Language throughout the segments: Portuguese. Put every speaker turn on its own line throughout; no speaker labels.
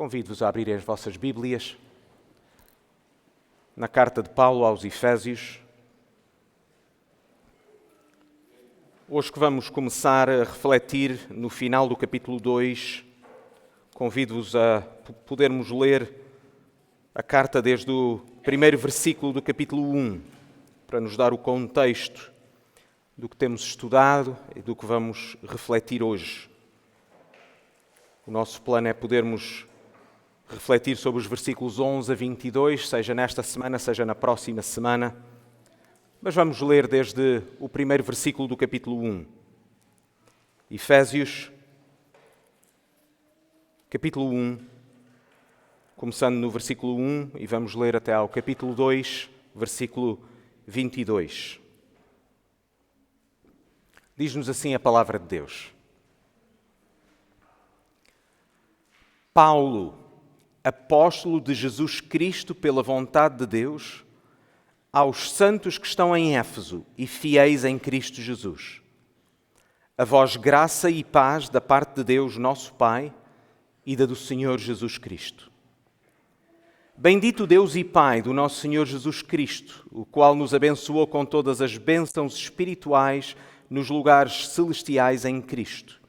Convido-vos a abrirem as vossas Bíblias na carta de Paulo aos Efésios. Hoje que vamos começar a refletir no final do capítulo 2, convido-vos a podermos ler a carta desde o primeiro versículo do capítulo 1, para nos dar o contexto do que temos estudado e do que vamos refletir hoje. O nosso plano é podermos refletir sobre os versículos 11 a 22, seja nesta semana, seja na próxima semana. Mas vamos ler desde o primeiro versículo do capítulo 1. Efésios, capítulo 1, começando no versículo 1 e vamos ler até ao capítulo 2, versículo 22. Diz-nos assim a palavra de Deus. Paulo, apóstolo de Jesus Cristo pela vontade de Deus, aos santos que estão em Éfeso e fiéis em Cristo Jesus. A vós graça e paz da parte de Deus, nosso Pai, e da do Senhor Jesus Cristo. Bendito Deus e Pai do nosso Senhor Jesus Cristo, o qual nos abençoou com todas as bênçãos espirituais nos lugares celestiais em Cristo,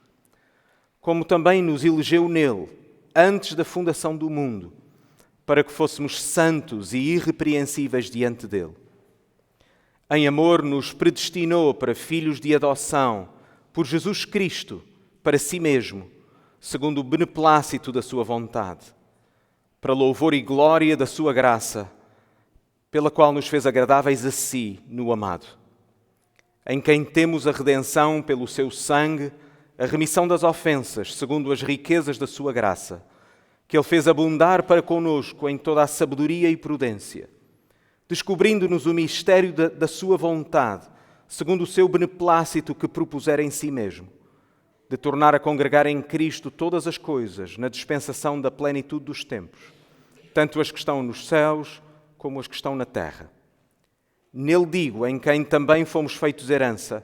como também nos elegeu nele, antes da fundação do mundo, para que fôssemos santos e irrepreensíveis diante dele. Em amor nos predestinou para filhos de adoção, por Jesus Cristo, para si mesmo, segundo o beneplácito da sua vontade, para louvor e glória da sua graça, pela qual nos fez agradáveis a si no amado, em quem temos a redenção pelo seu sangue, a remissão das ofensas, segundo as riquezas da sua graça, que ele fez abundar para conosco em toda a sabedoria e prudência, descobrindo-nos o mistério da sua vontade, segundo o seu beneplácito que propusera em si mesmo, de tornar a congregar em Cristo todas as coisas na dispensação da plenitude dos tempos, tanto as que estão nos céus como as que estão na terra. Nele digo, em quem também fomos feitos herança,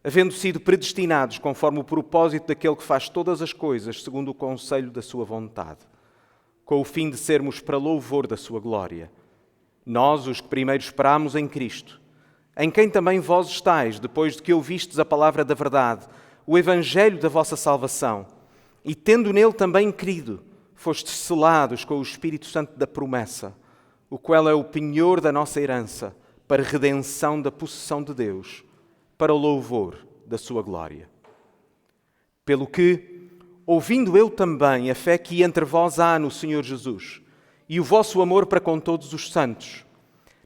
havendo sido predestinados conforme o propósito daquele que faz todas as coisas segundo o conselho da sua vontade, com o fim de sermos para louvor da sua glória. Nós, os que primeiro esperámos em Cristo, em quem também vós estáis, depois de que ouvistes a palavra da verdade, o evangelho da vossa salvação, e tendo nele também crido, fostes selados com o Espírito Santo da promessa, o qual é o penhor da nossa herança, para redenção da possessão de Deus, para o louvor da sua glória. Pelo que, ouvindo eu também a fé que entre vós há no Senhor Jesus e o vosso amor para com todos os santos,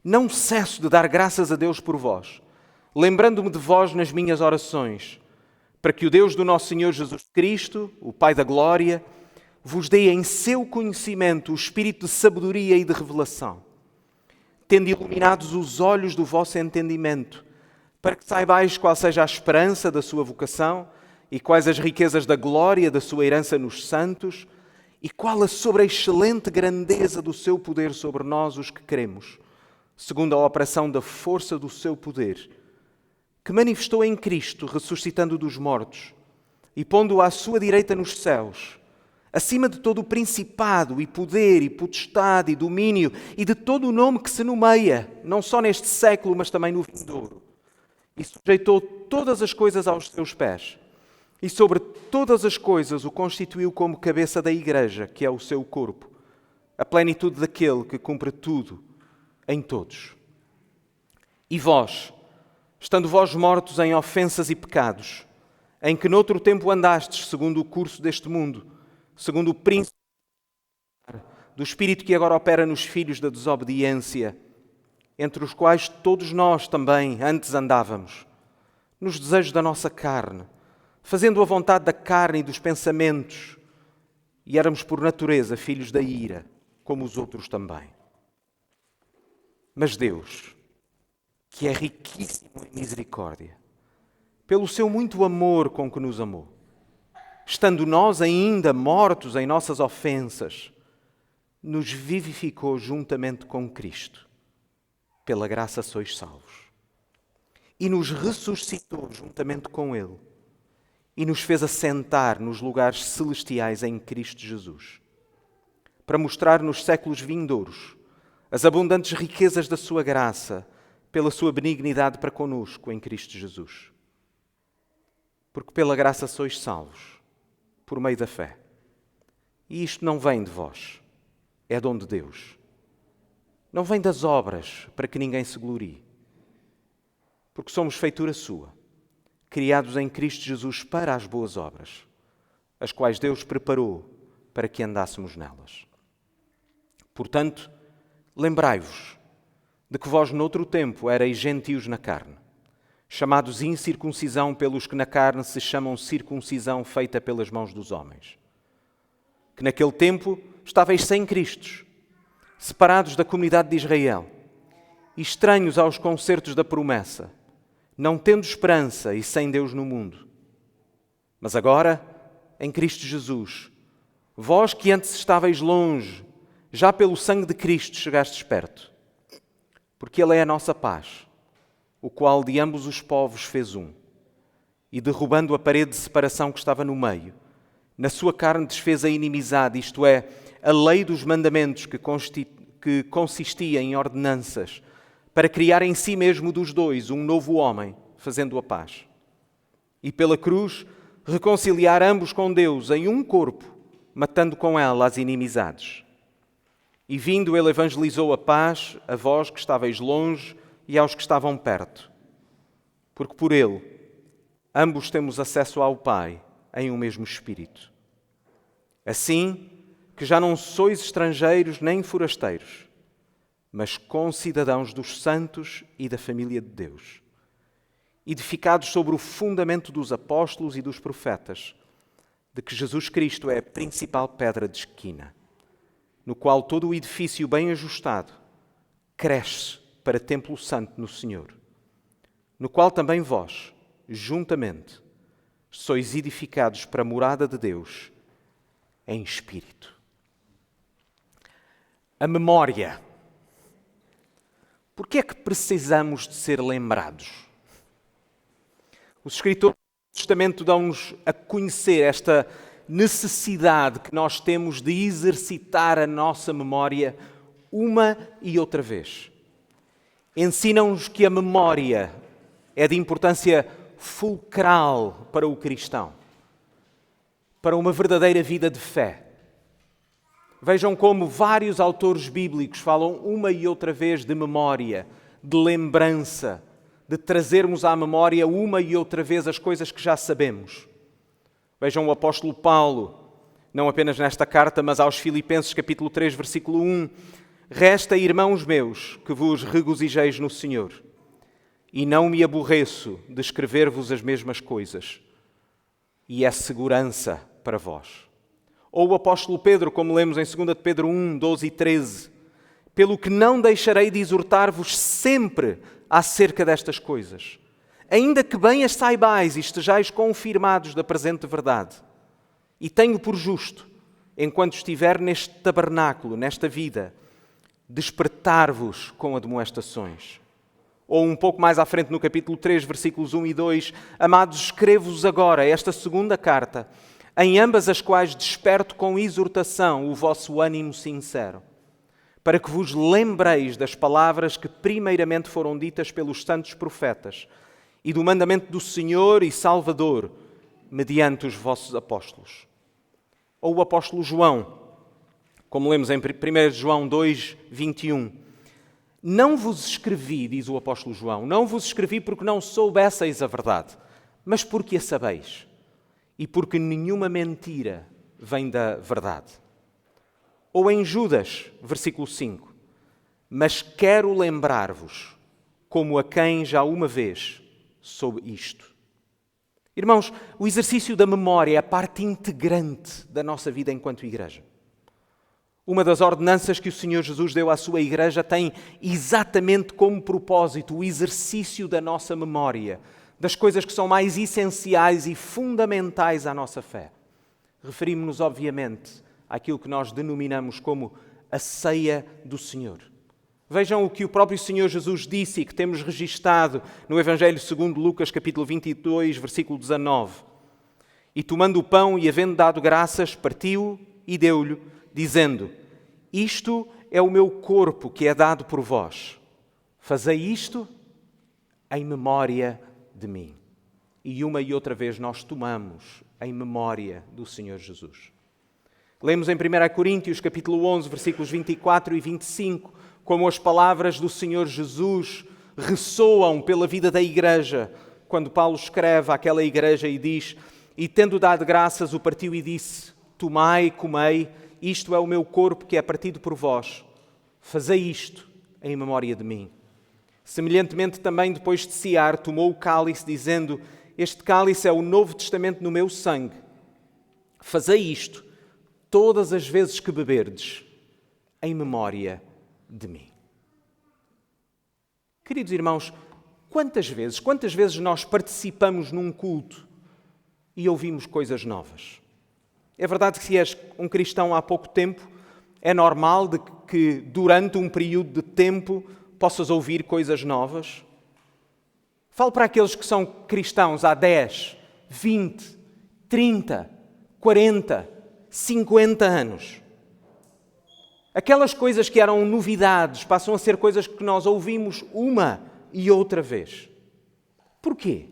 não cesso de dar graças a Deus por vós, lembrando-me de vós nas minhas orações, para que o Deus do nosso Senhor Jesus Cristo, o Pai da glória, vos dê em seu conhecimento o espírito de sabedoria e de revelação, tendo iluminados os olhos do vosso entendimento, para que saibais qual seja a esperança da sua vocação e quais as riquezas da glória da sua herança nos santos e qual a sobreexcelente grandeza do seu poder sobre nós, os que cremos, segundo a operação da força do seu poder, que manifestou em Cristo, ressuscitando dos mortos e pondo-o à sua direita nos céus, acima de todo o principado e poder e potestade e domínio e de todo o nome que se nomeia, não só neste século, mas também no vindouro. E sujeitou todas as coisas aos seus pés. E sobre todas as coisas o constituiu como cabeça da Igreja, que é o seu corpo, a plenitude daquele que cumpre tudo em todos. E vós, estando vós mortos em ofensas e pecados, em que noutro tempo andastes, segundo o curso deste mundo, segundo o príncipe do espírito que agora opera nos filhos da desobediência, entre os quais todos nós também antes andávamos, nos desejos da nossa carne, fazendo a vontade da carne e dos pensamentos, e éramos por natureza filhos da ira, como os outros também. Mas Deus, que é riquíssimo em misericórdia, pelo seu muito amor com que nos amou, estando nós ainda mortos em nossas ofensas, nos vivificou juntamente com Cristo. Pela graça sois salvos. E nos ressuscitou juntamente com Ele e nos fez assentar nos lugares celestiais em Cristo Jesus, para mostrar nos séculos vindouros as abundantes riquezas da sua graça, pela sua benignidade para conosco em Cristo Jesus. Porque pela graça sois salvos, por meio da fé. E isto não vem de vós, é dom de Deus. Não vem das obras, para que ninguém se glorie. Porque somos feitura sua, criados em Cristo Jesus para as boas obras, as quais Deus preparou para que andássemos nelas. Portanto, lembrai-vos de que vós noutro tempo erais gentios na carne, chamados incircuncisão pelos que na carne se chamam circuncisão feita pelas mãos dos homens. Que naquele tempo estavais sem Cristo, separados da comunidade de Israel, e estranhos aos concertos da promessa, não tendo esperança e sem Deus no mundo. Mas agora, em Cristo Jesus, vós que antes estáveis longe, já pelo sangue de Cristo chegastes perto, porque Ele é a nossa paz, o qual de ambos os povos fez um, e derrubando a parede de separação que estava no meio, na sua carne desfez a inimizade, isto é, a lei dos mandamentos que consistia em ordenanças, para criar em si mesmo dos dois um novo homem, fazendo a paz. E pela cruz reconciliar ambos com Deus em um corpo, matando com ela as inimizades. E vindo ele evangelizou a paz a vós que estáveis longe e aos que estavam perto. Porque por ele ambos temos acesso ao Pai em um mesmo Espírito. Assim que já não sois estrangeiros nem forasteiros, mas concidadãos dos santos e da família de Deus, edificados sobre o fundamento dos apóstolos e dos profetas, de que Jesus Cristo é a principal pedra de esquina, no qual todo o edifício bem ajustado cresce para templo santo no Senhor, no qual também vós, juntamente, sois edificados para a morada de Deus em espírito. A memória. Por que é que precisamos de ser lembrados? Os escritores do Testamento dão-nos a conhecer esta necessidade que nós temos de exercitar a nossa memória uma e outra vez. Ensinam-nos que a memória é de importância fulcral para o cristão, para uma verdadeira vida de fé. Vejam como vários autores bíblicos falam uma e outra vez de memória, de lembrança, de trazermos à memória uma e outra vez as coisas que já sabemos. Vejam o apóstolo Paulo, não apenas nesta carta, mas aos Filipenses, capítulo 3, versículo 1. Resta, irmãos meus, que vos regozijeis no Senhor, e não me aborreço de escrever-vos as mesmas coisas, e é segurança para vós. Ou o apóstolo Pedro, como lemos em 2 de Pedro 1, 12 e 13. Pelo que não deixarei de exortar-vos sempre acerca destas coisas, ainda que bem as saibais e estejais confirmados da presente verdade. E tenho por justo, enquanto estiver neste tabernáculo, nesta vida, despertar-vos com admoestações. Ou um pouco mais à frente no capítulo 3, versículos 1 e 2, amados, escrevo-vos agora esta segunda carta, em ambas as quais desperto com exortação o vosso ânimo sincero, para que vos lembreis das palavras que primeiramente foram ditas pelos santos profetas e do mandamento do Senhor e Salvador, mediante os vossos apóstolos. Ou o apóstolo João, como lemos em 1 João 2, 21. Não vos escrevi, diz o apóstolo João, não vos escrevi porque não soubesseis a verdade, mas porque a sabeis, e porque nenhuma mentira vem da verdade. Ou em Judas, versículo 5. Mas quero lembrar-vos, como a quem já uma vez soube isto. Irmãos, o exercício da memória é a parte integrante da nossa vida enquanto igreja. Uma das ordenanças que o Senhor Jesus deu à sua igreja tem exatamente como propósito o exercício da nossa memória, das coisas que são mais essenciais e fundamentais à nossa fé. Referimos-nos, obviamente, àquilo que nós denominamos como a ceia do Senhor. Vejam o que o próprio Senhor Jesus disse e que temos registado no Evangelho segundo Lucas, capítulo 22, versículo 19. E tomando o pão e havendo dado graças, partiu e deu-lhe, dizendo: Isto é o meu corpo que é dado por vós. Fazei isto em memória de mim. E uma e outra vez nós tomamos em memória do Senhor Jesus. Lemos em 1 Coríntios, capítulo 11, versículos 24 e 25, como as palavras do Senhor Jesus ressoam pela vida da igreja, quando Paulo escreve àquela igreja e diz: e tendo dado graças, o partiu e disse: tomai, comei, isto é o meu corpo que é partido por vós. Fazei isto em memória de mim. Semelhantemente também, depois de cear, tomou o cálice, dizendo: este cálice é o Novo Testamento no meu sangue. Fazei isto todas as vezes que beberdes, em memória de mim. Queridos irmãos, quantas vezes nós participamos num culto e ouvimos coisas novas? É verdade que se és um cristão há pouco tempo, é normal de que durante um período de tempo possas ouvir coisas novas. Falo para aqueles que são cristãos há 10, 20, 30, 40, 50 anos. Aquelas coisas que eram novidades passam a ser coisas que nós ouvimos uma e outra vez. Porquê?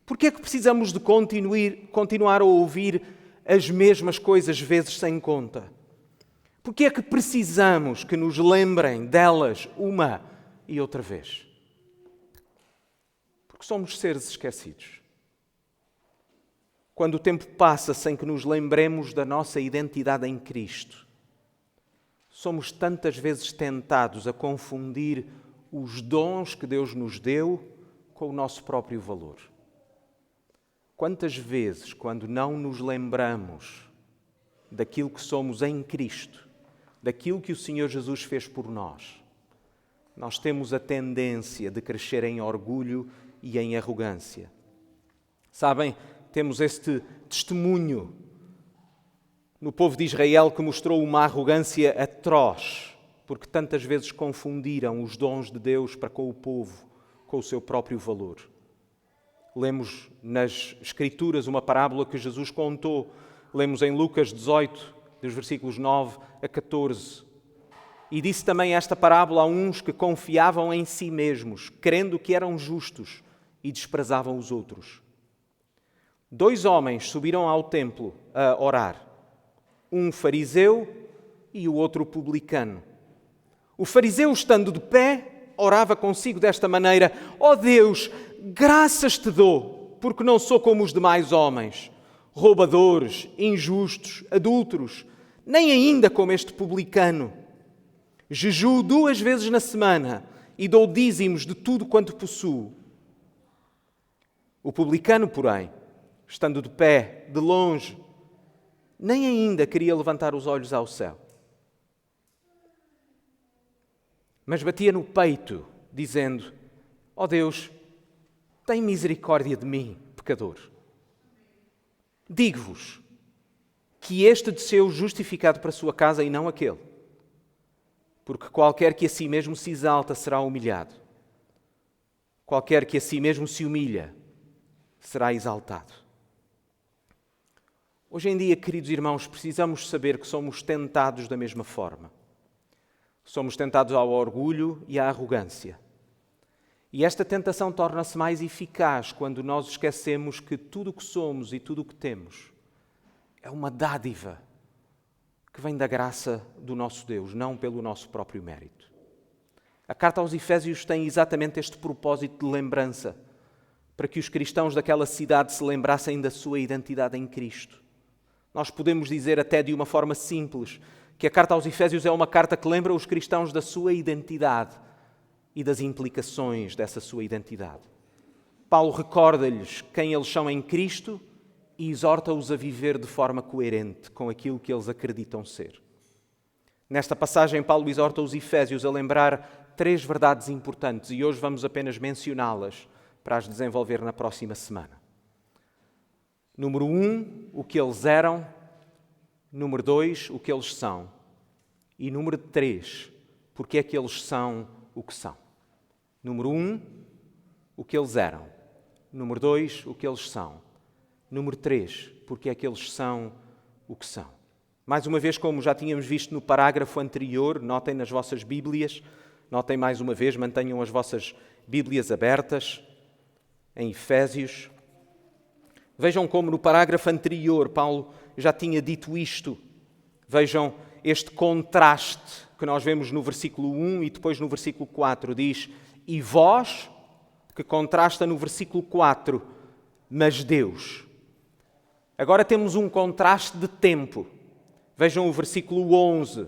Porquê é que precisamos de continuar a ouvir as mesmas coisas vezes sem conta? Porquê é que precisamos que nos lembrem delas uma e outra vez? Porque somos seres esquecidos. Quando o tempo passa sem que nos lembremos da nossa identidade em Cristo, somos tantas vezes tentados a confundir os dons que Deus nos deu com o nosso próprio valor. Quantas vezes, quando não nos lembramos daquilo que somos em Cristo, daquilo que o Senhor Jesus fez por nós, nós temos a tendência de crescer em orgulho e em arrogância. Sabem, temos este testemunho no povo de Israel que mostrou uma arrogância atroz, porque tantas vezes confundiram os dons de Deus para com o povo, com o seu próprio valor. Lemos nas Escrituras uma parábola que Jesus contou. Lemos em Lucas 18, dos versículos 9 a 14. E disse também esta parábola a uns que confiavam em si mesmos, crendo que eram justos e desprezavam os outros. 2 homens subiram ao templo a orar, um fariseu e o outro publicano. O fariseu, estando de pé, orava consigo desta maneira: ó Deus, graças te dou, porque não sou como os demais homens, roubadores, injustos, adúlteros, nem ainda como este publicano. Jejuo 2 vezes na semana e dou dízimos de tudo quanto possuo. O publicano, porém, estando de pé, de longe, nem ainda queria levantar os olhos ao céu, mas batia no peito, dizendo: ó Deus, tem misericórdia de mim, pecador. Digo-vos que este desceu justificado para a sua casa e não aquele. Porque qualquer que a si mesmo se exalta será humilhado. Qualquer que a si mesmo se humilha será exaltado. Hoje em dia, queridos irmãos, precisamos saber que somos tentados da mesma forma. Somos tentados ao orgulho e à arrogância. E esta tentação torna-se mais eficaz quando nós esquecemos que tudo o que somos e tudo o que temos é uma dádiva que vem da graça do nosso Deus, não pelo nosso próprio mérito. A carta aos Efésios tem exatamente este propósito de lembrança, para que os cristãos daquela cidade se lembrassem da sua identidade em Cristo. Nós podemos dizer até de uma forma simples que a carta aos Efésios é uma carta que lembra os cristãos da sua identidade e das implicações dessa sua identidade. Paulo recorda-lhes quem eles são em Cristo e exorta-os a viver de forma coerente com aquilo que eles acreditam ser. Nesta passagem, Paulo exorta os Efésios a lembrar 3 verdades importantes e hoje vamos apenas mencioná-las para as desenvolver na próxima semana. Número 1, o que eles eram. Número 2, o que eles são. E número 3, porque é que eles são o que são. Número 1, o que eles eram. Número 2, o que eles são. Número 3, porque é que eles são o que são. Mais uma vez, como já tínhamos visto no parágrafo anterior, notem nas vossas Bíblias, notem mais uma vez, mantenham as vossas Bíblias abertas, em Efésios. Vejam como no parágrafo anterior Paulo já tinha dito isto. Vejam este contraste que nós vemos no versículo 1 e depois no versículo 4. Diz, e vós, que contrasta no versículo 4, mas Deus. Agora temos um contraste de tempo. Vejam o versículo 11.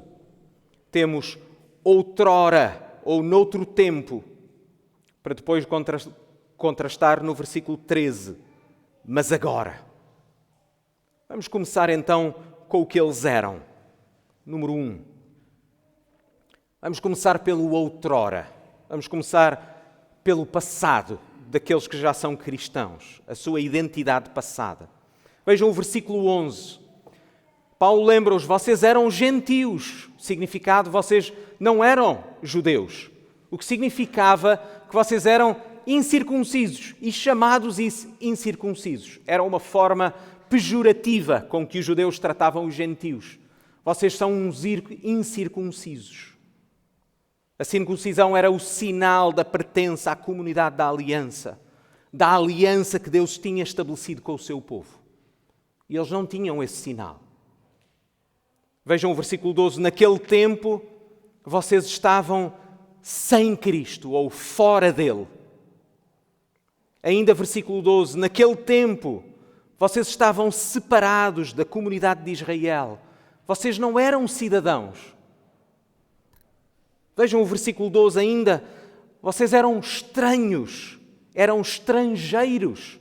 Temos outrora, ou noutro tempo, para depois contrastar no versículo 13. Mas agora. Vamos começar então com o que eles eram. Número 1. Vamos começar pelo outrora. Vamos começar pelo passado daqueles que já são cristãos, a sua identidade passada. Vejam o versículo 11. Paulo lembra-os, vocês eram gentios. Significado, vocês não eram judeus. O que significava que vocês eram incircuncisos e chamados incircuncisos. Era uma forma pejorativa com que os judeus tratavam os gentios. Vocês são uns incircuncisos. A circuncisão era o sinal da pertença à comunidade da aliança que Deus tinha estabelecido com o seu povo. E eles não tinham esse sinal. Vejam o versículo 12. Naquele tempo, vocês estavam sem Cristo ou fora dele. Ainda versículo 12. Naquele tempo, vocês estavam separados da comunidade de Israel. Vocês não eram cidadãos. Vejam o versículo 12 ainda. Vocês eram estranhos, eram estrangeiros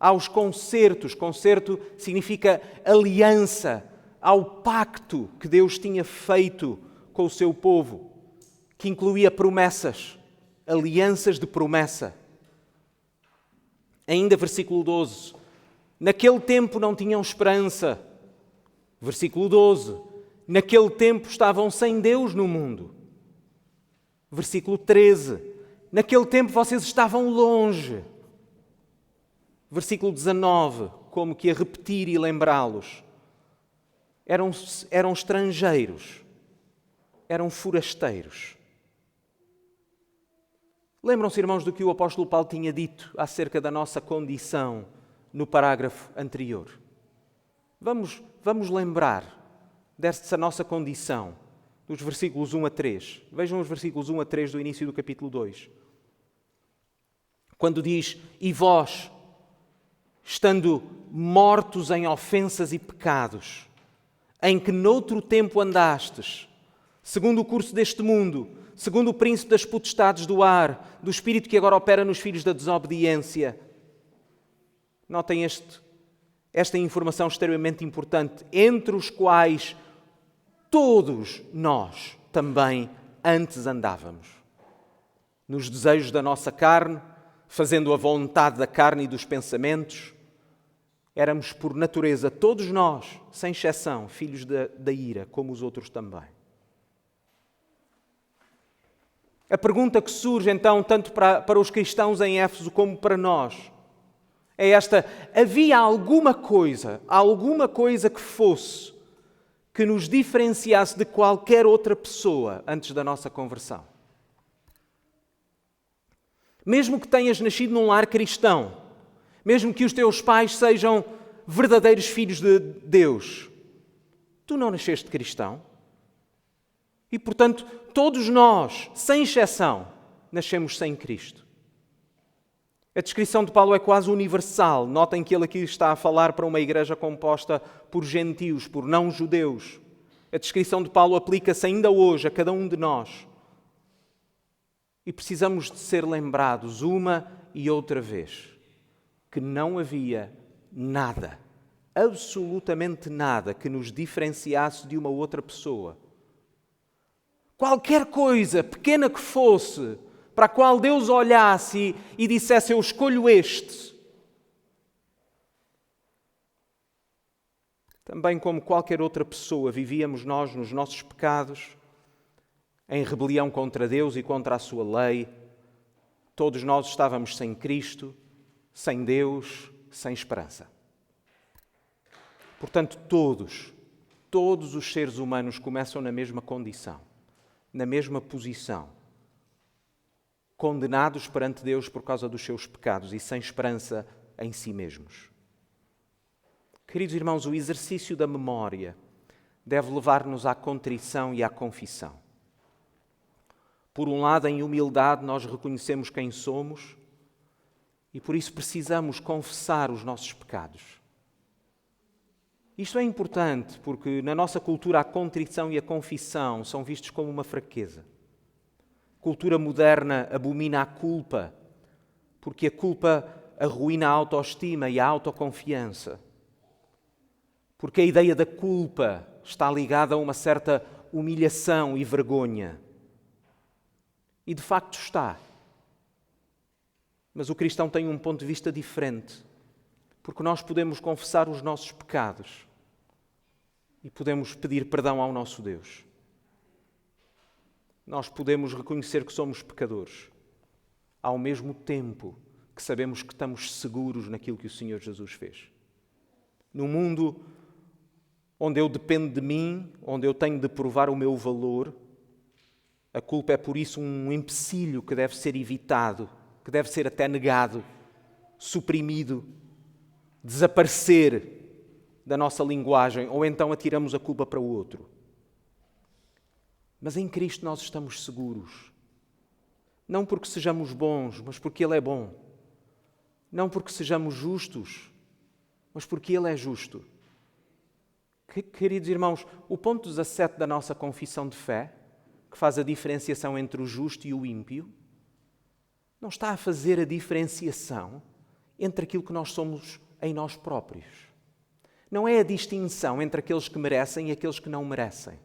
aos concertos. Concerto significa aliança, ao pacto que Deus tinha feito com o seu povo, que incluía promessas, alianças de promessa. Ainda versículo 12. Naquele tempo não tinham esperança. Versículo 12. Naquele tempo estavam sem Deus no mundo. Versículo 13. Naquele tempo vocês estavam longe. Versículo 19. Como que a repetir e lembrá-los. Eram estrangeiros. Eram forasteiros. Lembram-se, irmãos, do que o apóstolo Paulo tinha dito acerca da nossa condição no parágrafo anterior? Vamos lembrar dessa nossa condição, dos versículos 1 a 3. Vejam os versículos 1 a 3 do início do capítulo 2. Quando diz, e vós, estando mortos em ofensas e pecados, em que noutro tempo andastes, segundo o curso deste mundo, segundo o príncipe das potestades do ar, do espírito que agora opera nos filhos da desobediência. Notem esta informação extremamente importante, entre os quais todos nós também antes andávamos. Nos desejos da nossa carne, fazendo a vontade da carne e dos pensamentos, éramos por natureza, todos nós, sem exceção, filhos da ira, como os outros também. A pergunta que surge então, tanto para os cristãos em Éfeso como para nós, é esta: havia alguma coisa que fosse, que nos diferenciasse de qualquer outra pessoa antes da nossa conversão? Mesmo que tenhas nascido num lar cristão, mesmo que os teus pais sejam verdadeiros filhos de Deus, tu não nasceste cristão. E, portanto, todos nós, sem exceção, nascemos sem Cristo. A descrição de Paulo é quase universal. Notem que ele aqui está a falar para uma igreja composta por gentios, por não-judeus. A descrição de Paulo aplica-se ainda hoje a cada um de nós. E precisamos de ser lembrados uma e outra vez que não havia nada, absolutamente nada, que nos diferenciasse de uma outra pessoa. Qualquer coisa, pequena que fosse, para a qual Deus olhasse e dissesse, eu escolho este. Também como qualquer outra pessoa, vivíamos nós nos nossos pecados, em rebelião contra Deus e contra a sua lei. Todos nós estávamos sem Cristo, sem Deus, sem esperança. Portanto, todos os seres humanos começam na mesma condição, na mesma posição, condenados perante Deus por causa dos seus pecados e sem esperança em si mesmos. Queridos irmãos, o exercício da memória deve levar-nos à contrição e à confissão. Por um lado, em humildade, nós reconhecemos quem somos e por isso precisamos confessar os nossos pecados. Isto é importante porque na nossa cultura a contrição e a confissão são vistos como uma fraqueza. A cultura moderna abomina a culpa porque a culpa arruína a autoestima e a autoconfiança. Porque a ideia da culpa está ligada a uma certa humilhação e vergonha. E de facto está. Mas o cristão tem um ponto de vista diferente, porque nós podemos confessar os nossos pecados e podemos pedir perdão ao nosso Deus. Nós podemos reconhecer que somos pecadores, ao mesmo tempo que sabemos que estamos seguros naquilo que o Senhor Jesus fez. No mundo onde eu dependo de mim, onde eu tenho de provar o meu valor, a culpa é por isso um empecilho que deve ser evitado, que deve ser até negado, suprimido, desaparecer da nossa linguagem, ou então atiramos a culpa para o outro. Mas em Cristo nós estamos seguros. Não porque sejamos bons, mas porque Ele é bom. Não porque sejamos justos, mas porque Ele é justo. Queridos irmãos, o ponto 17 da nossa confissão de fé, que faz a diferenciação entre o justo e o ímpio, não está a fazer a diferenciação entre aquilo que nós somos em nós próprios. Não é a distinção entre aqueles que merecem e aqueles que não merecem.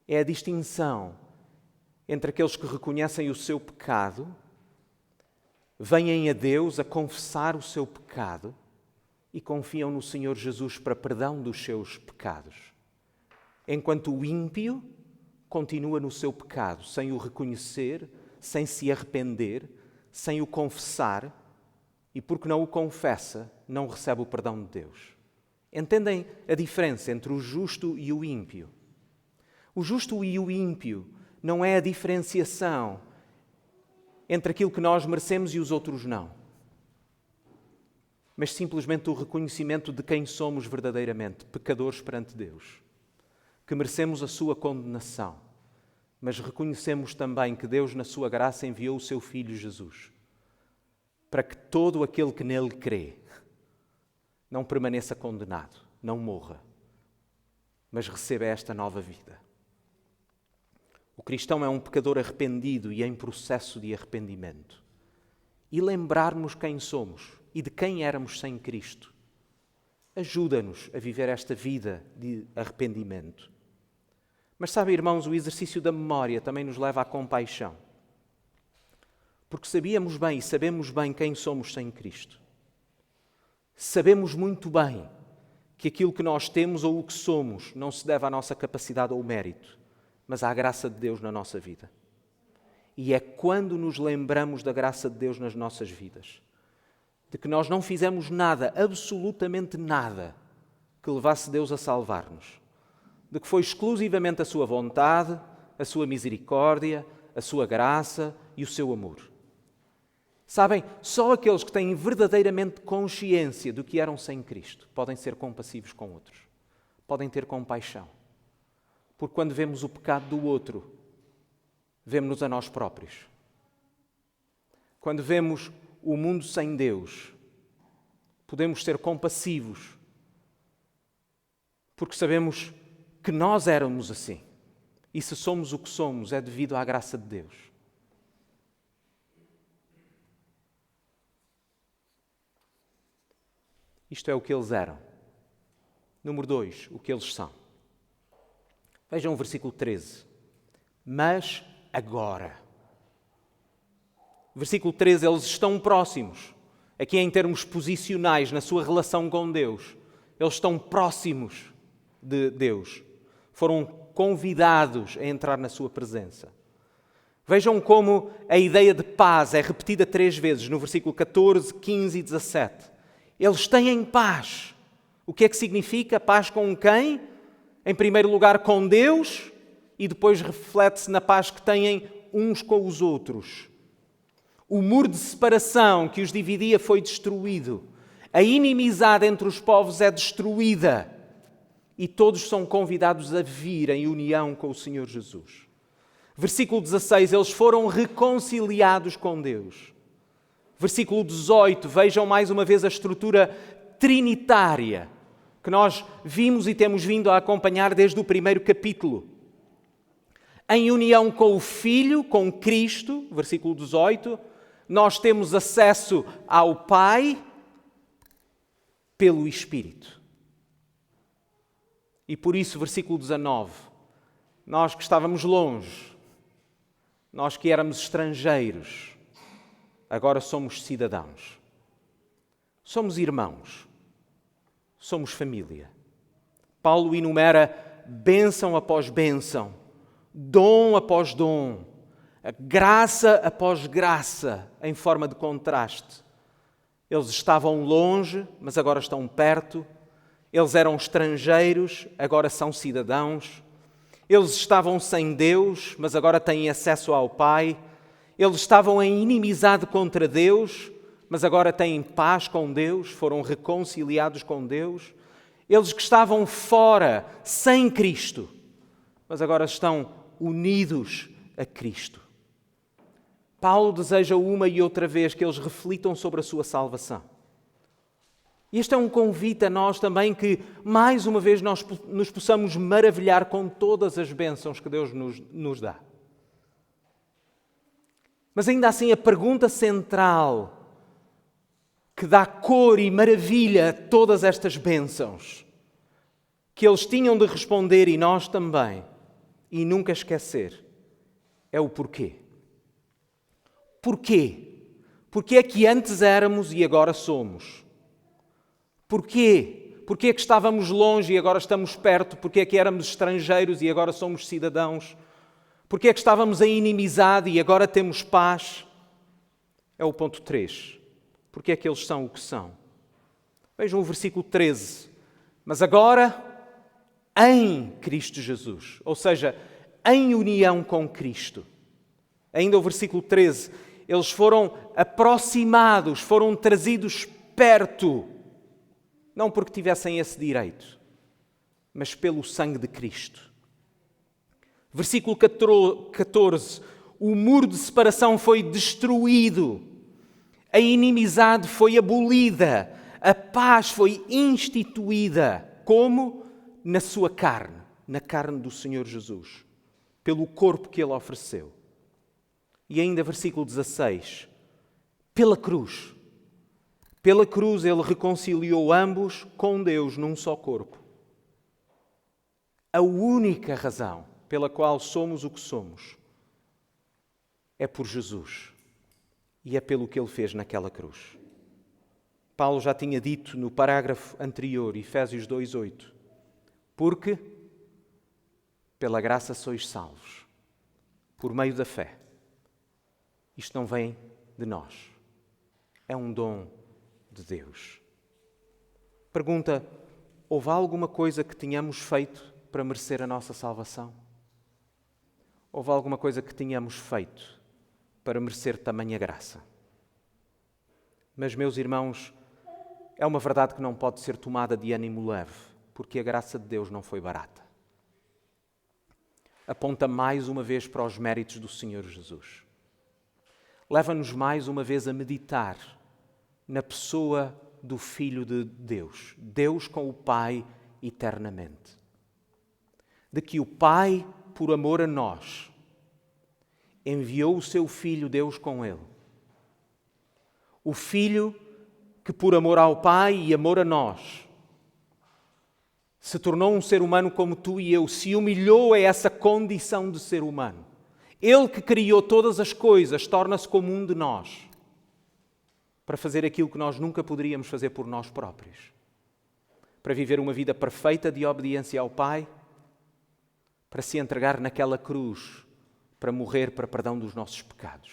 É a distinção entre aqueles que reconhecem o seu pecado, vêm a Deus a confessar o seu pecado e confiam no Senhor Jesus para perdão dos seus pecados. Enquanto o ímpio continua no seu pecado, sem o reconhecer, sem se arrepender, sem o confessar, e porque não o confessa, não recebe o perdão de Deus. Entendem a diferença entre o justo e o ímpio? O justo e o ímpio não é a diferenciação entre aquilo que nós merecemos e os outros não, mas simplesmente o reconhecimento de quem somos verdadeiramente, pecadores perante Deus, que merecemos a sua condenação, mas reconhecemos também que Deus, na sua graça, enviou o seu Filho Jesus, para que todo aquele que nele crê não permaneça condenado, não morra, mas receba esta nova vida. O cristão é um pecador arrependido e em processo de arrependimento. E lembrarmos quem somos e de quem éramos sem Cristo ajuda-nos a viver esta vida de arrependimento. Mas sabe, irmãos, o exercício da memória também nos leva à compaixão. Porque sabíamos bem e sabemos bem quem somos sem Cristo. Sabemos muito bem que aquilo que nós temos ou o que somos não se deve à nossa capacidade ou mérito, mas à graça de Deus na nossa vida. E é quando nos lembramos da graça de Deus nas nossas vidas, de que nós não fizemos nada, absolutamente nada, que levasse Deus a salvar-nos, de que foi exclusivamente a sua vontade, a sua misericórdia, a sua graça e o seu amor. Sabem, só aqueles que têm verdadeiramente consciência do que eram sem Cristo podem ser compassivos com outros, podem ter compaixão. Porque quando vemos o pecado do outro, vemos-nos a nós próprios. Quando vemos o mundo sem Deus, podemos ser compassivos, porque sabemos que nós éramos assim. E se somos o que somos, é devido à graça de Deus. Isto é o que eles eram. Número 2, o que eles são. Vejam o versículo 13. Mas agora. Versículo 13, eles estão próximos. Aqui em termos posicionais, na sua relação com Deus. Eles estão próximos de Deus. Foram convidados a entrar na sua presença. Vejam como a ideia de paz é repetida 3 vezes, no versículo 14, 15 e 17. Eles têm paz, O que é que significa paz com quem? Em primeiro lugar, com Deus, e depois reflete-se na paz que têm uns com os outros. O muro de separação que os dividia foi destruído. A inimizade entre os povos é destruída. E todos são convidados a vir em união com o Senhor Jesus. Versículo 16, eles foram reconciliados com Deus. Versículo 18, vejam mais uma vez a estrutura trinitária que nós vimos e temos vindo a acompanhar desde o primeiro capítulo. Em união com o Filho, com Cristo, versículo 18, nós temos acesso ao Pai pelo Espírito. E por isso, versículo 19, nós que estávamos longe, nós que éramos estrangeiros, agora somos cidadãos. Somos irmãos. Somos família. Paulo enumera bênção após bênção, dom após dom, graça após graça, em forma de contraste. Eles estavam longe, mas agora estão perto. Eles eram estrangeiros, agora são cidadãos. Eles estavam sem Deus, mas agora têm acesso ao Pai. Eles estavam em inimizade contra Deus, mas agora têm paz com Deus, foram reconciliados com Deus. Eles que estavam fora, sem Cristo, mas agora estão unidos a Cristo. Paulo deseja uma e outra vez que eles reflitam sobre a sua salvação. E este é um convite a nós também que, mais uma vez, nós nos possamos maravilhar com todas as bênçãos que Deus nos dá. Mas ainda assim, a pergunta central que dá cor e maravilha a todas estas bênçãos, que eles tinham de responder e nós também, e nunca esquecer, é o porquê. Porquê? Porquê é que antes éramos e agora somos? Porquê? Porquê é que estávamos longe e agora estamos perto? Porquê é que éramos estrangeiros e agora somos cidadãos? Porquê é que estávamos em inimizade e agora temos paz? É o ponto 3. Porquê é que eles são o que são? Vejam o versículo 13. Mas agora, em Cristo Jesus. Ou seja, em união com Cristo. Ainda o versículo 13. Eles foram aproximados, foram trazidos perto. Não porque tivessem esse direito, mas pelo sangue de Cristo. Versículo 14. O muro de separação foi destruído. A inimizade foi abolida. A paz foi instituída. Como? Na sua carne. Na carne do Senhor Jesus. Pelo corpo que Ele ofereceu. E ainda versículo 16. Pela cruz. Pela cruz Ele reconciliou ambos com Deus num só corpo. A única razão pela qual somos o que somos é por Jesus. E é pelo que Ele fez naquela cruz. Paulo já tinha dito no parágrafo anterior, Efésios 2:8, porque pela graça sois salvos, por meio da fé. Isto não vem de nós. É um dom de Deus. Pergunta, houve alguma coisa que tínhamos feito para merecer a nossa salvação? Houve alguma coisa que tínhamos feito para merecer tamanha graça? Mas, meus irmãos, é uma verdade que não pode ser tomada de ânimo leve, porque a graça de Deus não foi barata. Aponta mais uma vez para os méritos do Senhor Jesus. Leva-nos mais uma vez a meditar na pessoa do Filho de Deus, Deus com o Pai eternamente. De que o Pai, por amor a nós, enviou o seu Filho, Deus com Ele. O Filho que, por amor ao Pai e amor a nós, se tornou um ser humano como tu e eu, se humilhou a essa condição de ser humano. Ele que criou todas as coisas, torna-se como um de nós, para fazer aquilo que nós nunca poderíamos fazer por nós próprios. Para viver uma vida perfeita de obediência ao Pai, para se entregar naquela cruz, para morrer para perdão dos nossos pecados.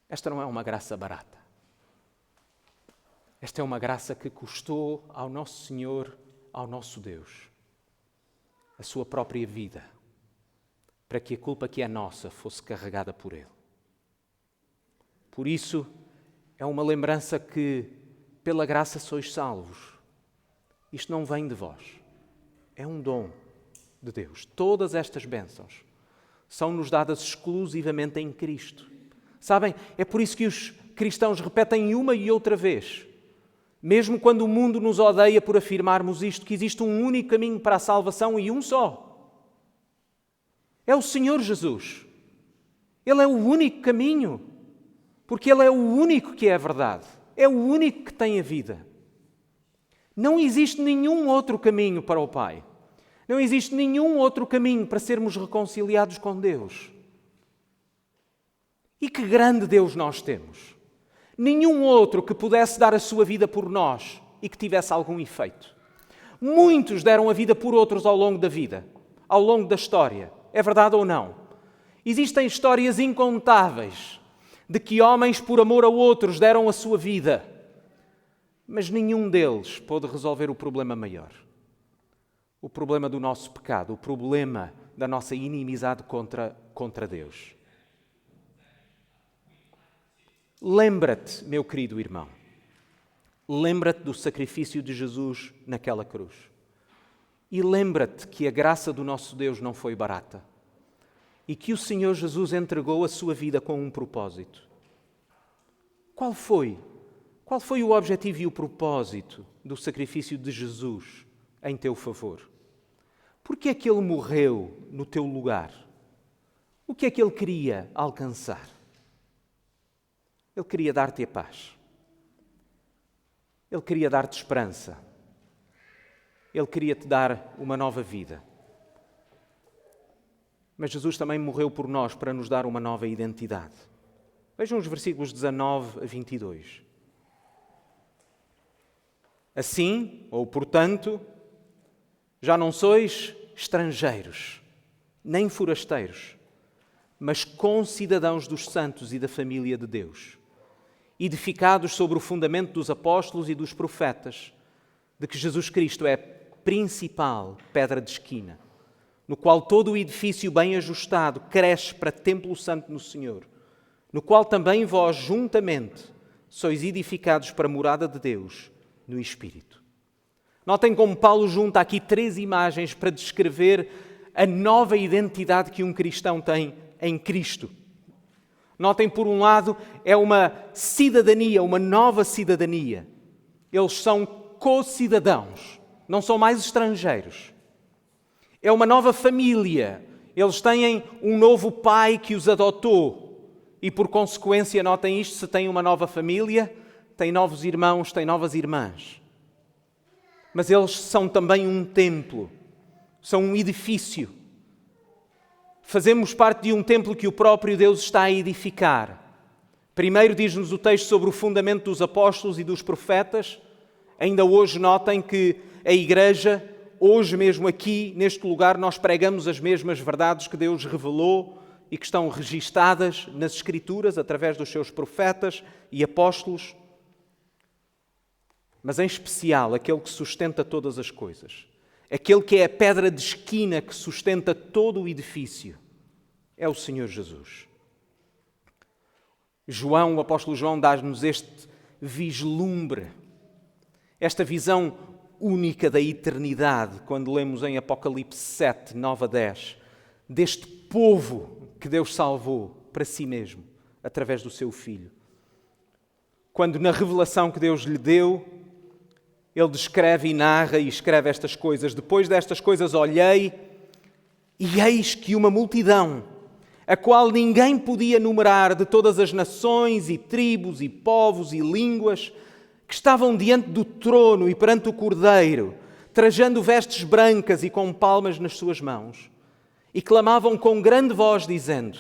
Esta não é uma graça barata. Esta é uma graça que custou ao nosso Senhor, ao nosso Deus, a sua própria vida, para que a culpa que é nossa fosse carregada por Ele. Por isso, é uma lembrança que, pela graça sois salvos. Isto não vem de vós. É um dom de Deus. Todas estas bênçãos são-nos dadas exclusivamente em Cristo. Sabem, é por isso que os cristãos repetem uma e outra vez, mesmo quando o mundo nos odeia por afirmarmos isto, que existe um único caminho para a salvação e um só. É o Senhor Jesus. Ele é o único caminho, porque Ele é o único que é a verdade. É o único que tem a vida. Não existe nenhum outro caminho para o Pai. Não existe nenhum outro caminho para sermos reconciliados com Deus. E que grande Deus nós temos! Nenhum outro que pudesse dar a sua vida por nós e que tivesse algum efeito. Muitos deram a vida por outros ao longo da vida, ao longo da história. É verdade ou não? Existem histórias incontáveis de que homens, por amor a outros, deram a sua vida. Mas nenhum deles pôde resolver o problema maior. O problema do nosso pecado, o problema da nossa inimizade contra Deus. Lembra-te, meu querido irmão, lembra-te do sacrifício de Jesus naquela cruz. E lembra-te que a graça do nosso Deus não foi barata e que o Senhor Jesus entregou a sua vida com um propósito. Qual foi o objetivo e o propósito do sacrifício de Jesus em teu favor? Por que é que Ele morreu no teu lugar? O que é que Ele queria alcançar? Ele queria dar-te a paz. Ele queria dar-te esperança. Ele queria te dar uma nova vida. Mas Jesus também morreu por nós para nos dar uma nova identidade. Vejam os versículos 19 a 22. Assim, ou portanto, já não sois estrangeiros, nem forasteiros, mas concidadãos dos santos e da família de Deus, edificados sobre o fundamento dos apóstolos e dos profetas, de que Jesus Cristo é a principal pedra de esquina, no qual todo o edifício bem ajustado cresce para templo santo no Senhor, no qual também vós, juntamente, sois edificados para a morada de Deus no Espírito. Notem como Paulo junta aqui 3 imagens para descrever a nova identidade que um cristão tem em Cristo. Notem, por um lado, é uma cidadania, uma nova cidadania. Eles são co-cidadãos, não são mais estrangeiros. É uma nova família. Eles têm um novo pai que os adotou. E, por consequência, notem isto, se têm uma nova família, têm novos irmãos, têm novas irmãs. Mas eles são também um templo, são um edifício. Fazemos parte de um templo que o próprio Deus está a edificar. Primeiro diz-nos o texto sobre o fundamento dos apóstolos e dos profetas. Ainda hoje notem que a Igreja, hoje mesmo aqui, neste lugar, nós pregamos as mesmas verdades que Deus revelou e que estão registadas nas Escrituras, através dos seus profetas e apóstolos. Mas em especial aquele que sustenta todas as coisas, aquele que é a pedra de esquina que sustenta todo o edifício, é o Senhor Jesus. João, o apóstolo João, dá-nos este vislumbre, esta visão única da eternidade, quando lemos em Apocalipse 7, 9 a 10, deste povo que Deus salvou para si mesmo, através do seu Filho. Quando na revelação que Deus lhe deu, ele descreve e narra e escreve estas coisas. Depois destas coisas olhei e eis que uma multidão, a qual ninguém podia numerar, de todas as nações e tribos e povos e línguas, que estavam diante do trono e perante o Cordeiro, trajando vestes brancas e com palmas nas suas mãos, e clamavam com grande voz, dizendo: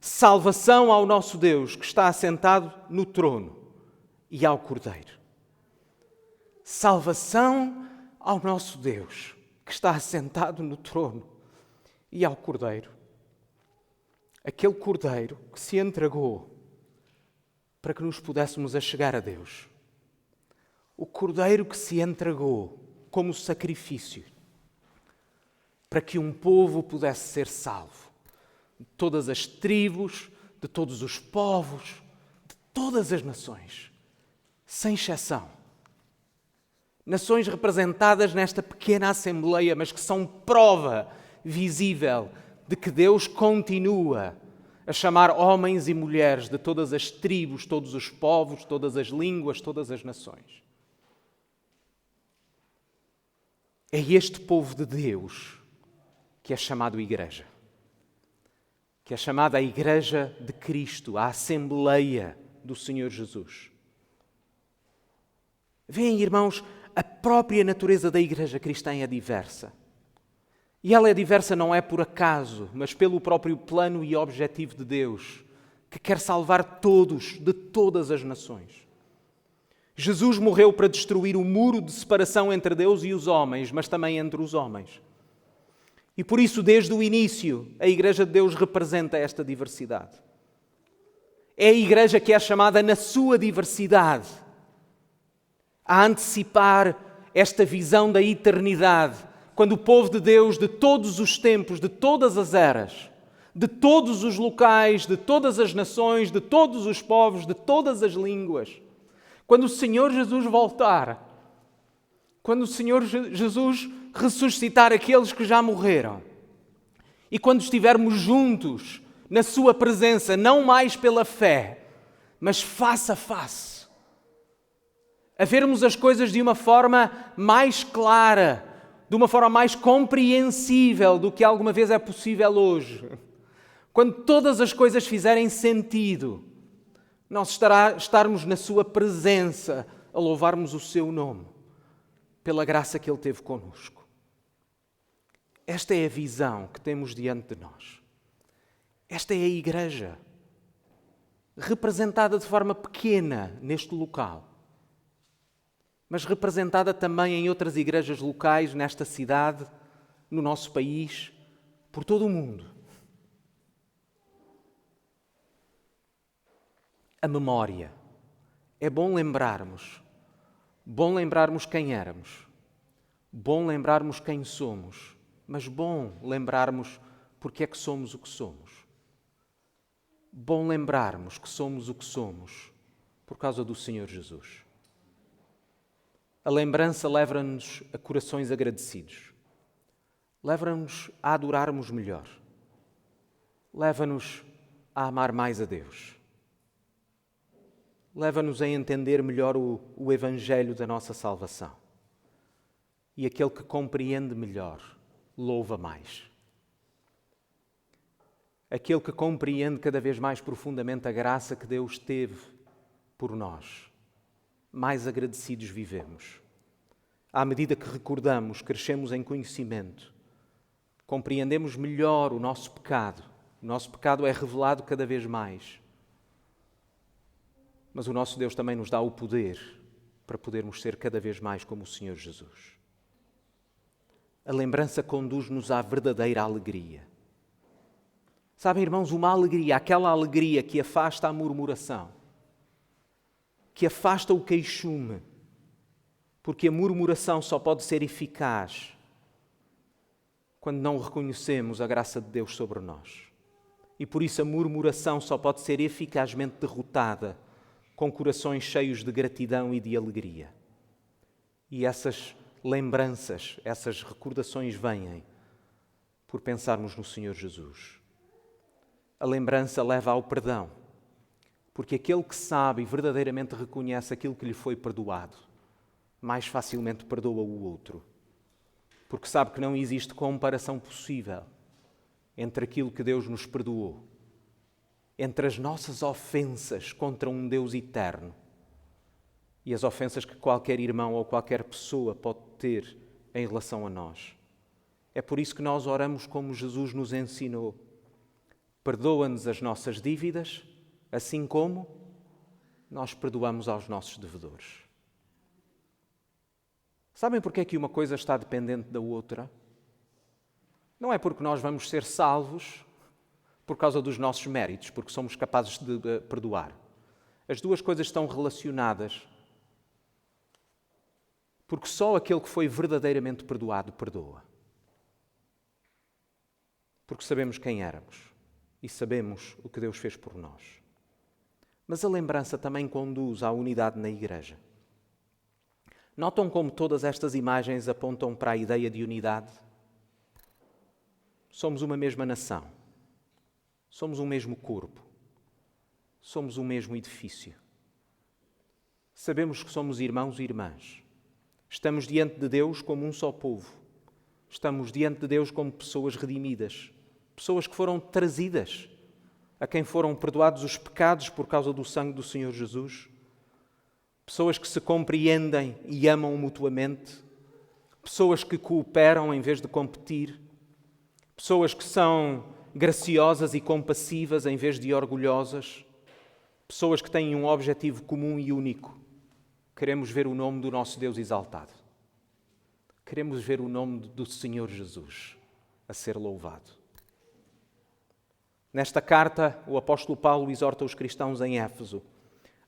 salvação ao nosso Deus, que está assentado no trono, e ao Cordeiro. Salvação ao nosso Deus, que está assentado no trono, e ao Cordeiro. Aquele Cordeiro que se entregou para que nos pudéssemos achegar a Deus. o Cordeiro que se entregou como sacrifício para que um povo pudesse ser salvo. De todas as tribos, de todos os povos, de todas as nações, sem exceção. Nações representadas nesta pequena assembleia, mas que são prova visível de que Deus continua a chamar homens e mulheres de todas as tribos, todos os povos, todas as línguas, todas as nações. É este povo de Deus que é chamado Igreja. Que é chamada a Igreja de Cristo, a Assembleia do Senhor Jesus. Veem, irmãos, a própria natureza da Igreja cristã é diversa. E ela é diversa não é por acaso, mas pelo próprio plano e objetivo de Deus, que quer salvar todos, de todas as nações. Jesus morreu para destruir o muro de separação entre Deus e os homens, mas também entre os homens. E por isso, desde o início, a Igreja de Deus representa esta diversidade. É a Igreja que é chamada na sua diversidade a antecipar esta visão da eternidade, quando o povo de Deus de todos os tempos, de todas as eras, de todos os locais, de todas as nações, de todos os povos, de todas as línguas, quando o Senhor Jesus voltar, quando o Senhor Jesus ressuscitar aqueles que já morreram, e quando estivermos juntos na sua presença, não mais pela fé, mas face a face, a vermos as coisas de uma forma mais clara, de uma forma mais compreensível do que alguma vez é possível hoje. Quando todas as coisas fizerem sentido, nós estarmos na sua presença a louvarmos o seu nome, pela graça que Ele teve conosco. Esta é a visão que temos diante de nós. Esta é a Igreja, representada de forma pequena neste local, mas representada também em outras igrejas locais nesta cidade, no nosso país, por todo o mundo. A memória. É bom lembrarmos quem éramos, bom lembrarmos quem somos, mas bom lembrarmos porque é que somos o que somos. Bom lembrarmos que somos o que somos por causa do Senhor Jesus. A lembrança leva-nos a corações agradecidos. Leva-nos a adorarmos melhor. Leva-nos a amar mais a Deus. Leva-nos a entender melhor o Evangelho da nossa salvação. E aquele que compreende melhor, louva mais. Aquele que compreende cada vez mais profundamente a graça que Deus teve por nós, mais agradecidos vivemos. À medida que recordamos, crescemos em conhecimento, compreendemos melhor o nosso pecado. O nosso pecado é revelado cada vez mais. Mas o nosso Deus também nos dá o poder para podermos ser cada vez mais como o Senhor Jesus. A lembrança conduz-nos à verdadeira alegria. Sabem, irmãos, uma alegria, aquela alegria que afasta a murmuração, que afasta o queixume, porque a murmuração só pode ser eficaz quando não reconhecemos a graça de Deus sobre nós. E por isso a murmuração só pode ser eficazmente derrotada com corações cheios de gratidão e de alegria. E essas lembranças, essas recordações vêm por pensarmos no Senhor Jesus. A lembrança leva ao perdão, porque aquele que sabe e verdadeiramente reconhece aquilo que lhe foi perdoado, mais facilmente perdoa o outro, porque sabe que não existe comparação possível entre aquilo que Deus nos perdoou, entre as nossas ofensas contra um Deus eterno e as ofensas que qualquer irmão ou qualquer pessoa pode ter em relação a nós. É por isso que nós oramos como Jesus nos ensinou. Perdoa-nos as nossas dívidas, assim como nós perdoamos aos nossos devedores. Sabem porque é que uma coisa está dependente da outra? Não é porque nós vamos ser salvos por causa dos nossos méritos, porque somos capazes de perdoar. As duas coisas estão relacionadas. Porque só aquele que foi verdadeiramente perdoado perdoa. Porque sabemos quem éramos e sabemos o que Deus fez por nós. Mas a lembrança também conduz à unidade na Igreja. Notam como todas estas imagens apontam para a ideia de unidade? Somos uma mesma nação. Somos um mesmo corpo. Somos um mesmo edifício. Sabemos que somos irmãos e irmãs. Estamos diante de Deus como um só povo. Estamos diante de Deus como pessoas redimidas. Pessoas que foram trazidas, a quem foram perdoados os pecados por causa do sangue do Senhor Jesus. Pessoas que se compreendem e amam mutuamente. Pessoas que cooperam em vez de competir. Pessoas que são graciosas e compassivas em vez de orgulhosas. Pessoas que têm um objetivo comum e único. Queremos ver o nome do nosso Deus exaltado. Queremos ver o nome do Senhor Jesus a ser louvado. Nesta carta, o apóstolo Paulo exorta os cristãos em Éfeso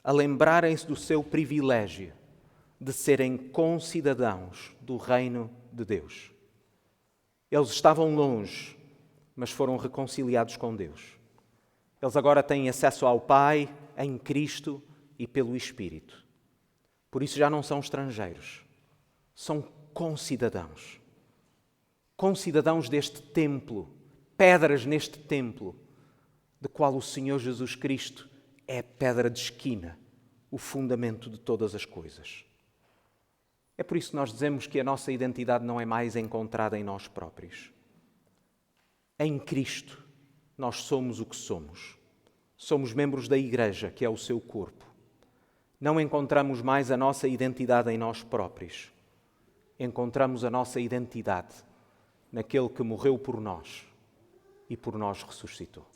a lembrarem-se do seu privilégio de serem concidadãos do reino de Deus. Eles estavam longe, mas foram reconciliados com Deus. Eles agora têm acesso ao Pai, em Cristo e pelo Espírito. Por isso já não são estrangeiros, são concidadãos. Concidadãos deste templo, pedras neste templo, de qual o Senhor Jesus Cristo é a pedra de esquina, o fundamento de todas as coisas. É por isso que nós dizemos que a nossa identidade não é mais encontrada em nós próprios. Em Cristo, nós somos o que somos. Somos membros da Igreja, que é o seu corpo. Não encontramos mais a nossa identidade em nós próprios. Encontramos a nossa identidade naquele que morreu por nós e por nós ressuscitou.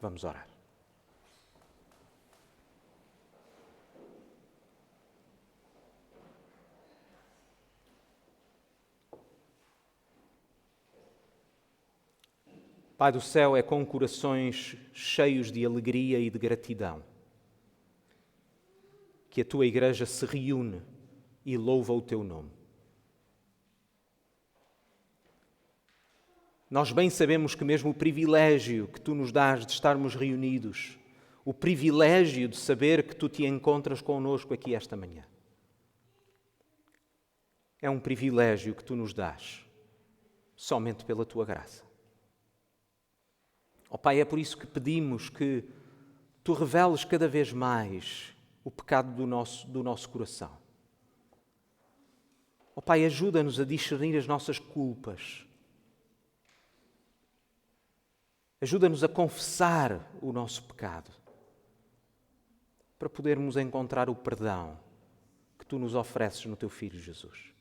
Vamos orar. Pai do céu, é com corações cheios de alegria e de gratidão que a tua Igreja se reúne e louva o teu nome. Nós bem sabemos que mesmo o privilégio que tu nos dás de estarmos reunidos, o privilégio de saber que tu te encontras connosco aqui esta manhã, é um privilégio que tu nos dás somente pela tua graça. Ó Pai, é por isso que pedimos que tu reveles cada vez mais o pecado do nosso coração. Ó Pai, ajuda-nos a discernir as nossas culpas. Ajuda-nos a confessar o nosso pecado, para podermos encontrar o perdão que tu nos ofereces no teu Filho Jesus.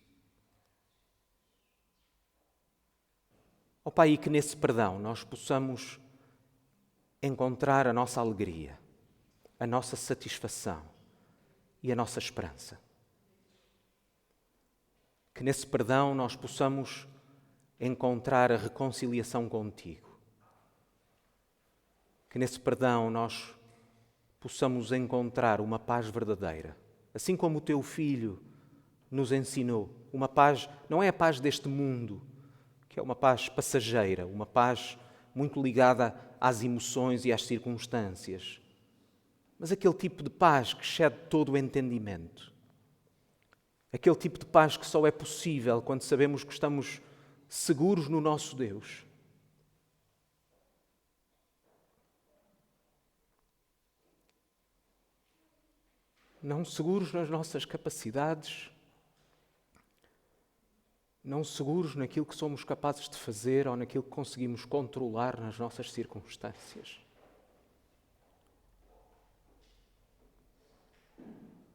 Ó Pai, e que nesse perdão nós possamos encontrar a nossa alegria, a nossa satisfação e a nossa esperança. Que nesse perdão nós possamos encontrar a reconciliação contigo. Que nesse perdão nós possamos encontrar uma paz verdadeira. Assim como o teu Filho nos ensinou. Uma paz, não é a paz deste mundo, que é uma paz passageira, uma paz muito ligada às emoções e às circunstâncias. Mas aquele tipo de paz que excede todo o entendimento. Aquele tipo de paz que só é possível quando sabemos que estamos seguros no nosso Deus. Não seguros nas nossas capacidades, não seguros naquilo que somos capazes de fazer ou naquilo que conseguimos controlar nas nossas circunstâncias.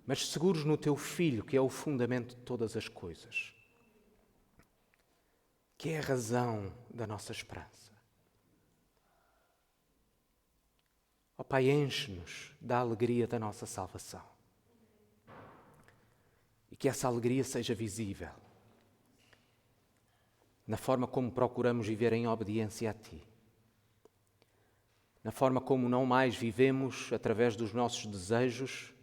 Mas seguros no teu Filho, que é o fundamento de todas as coisas, que é a razão da nossa esperança. Ó Pai, enche-nos da alegria da nossa salvação. E que essa alegria seja visível na forma como procuramos viver em obediência a Ti. Na forma como não mais vivemos através dos nossos desejos,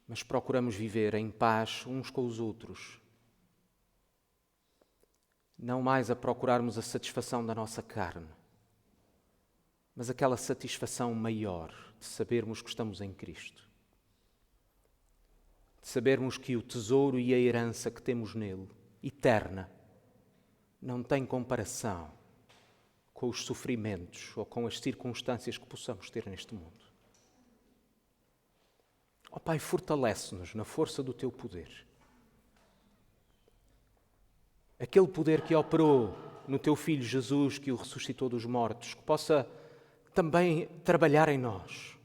mas procuramos viver em paz uns com os outros. Não mais a procurarmos a satisfação da nossa carne, mas aquela satisfação maior de sabermos que estamos em Cristo. De sabermos que o tesouro e a herança que temos nele, eterna, não tem comparação com os sofrimentos ou com as circunstâncias que possamos ter neste mundo. Ó Pai, fortalece-nos na força do Teu poder. Aquele poder que operou no Teu Filho Jesus, que o ressuscitou dos mortos, que possa também trabalhar em nós.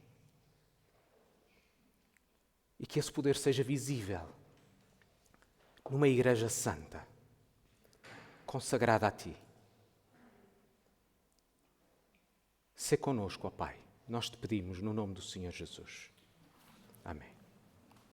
E que esse poder seja visível numa Igreja Santa, consagrada a Ti. Sê conosco, ó Pai. Nós te pedimos no nome do Senhor Jesus. Amém.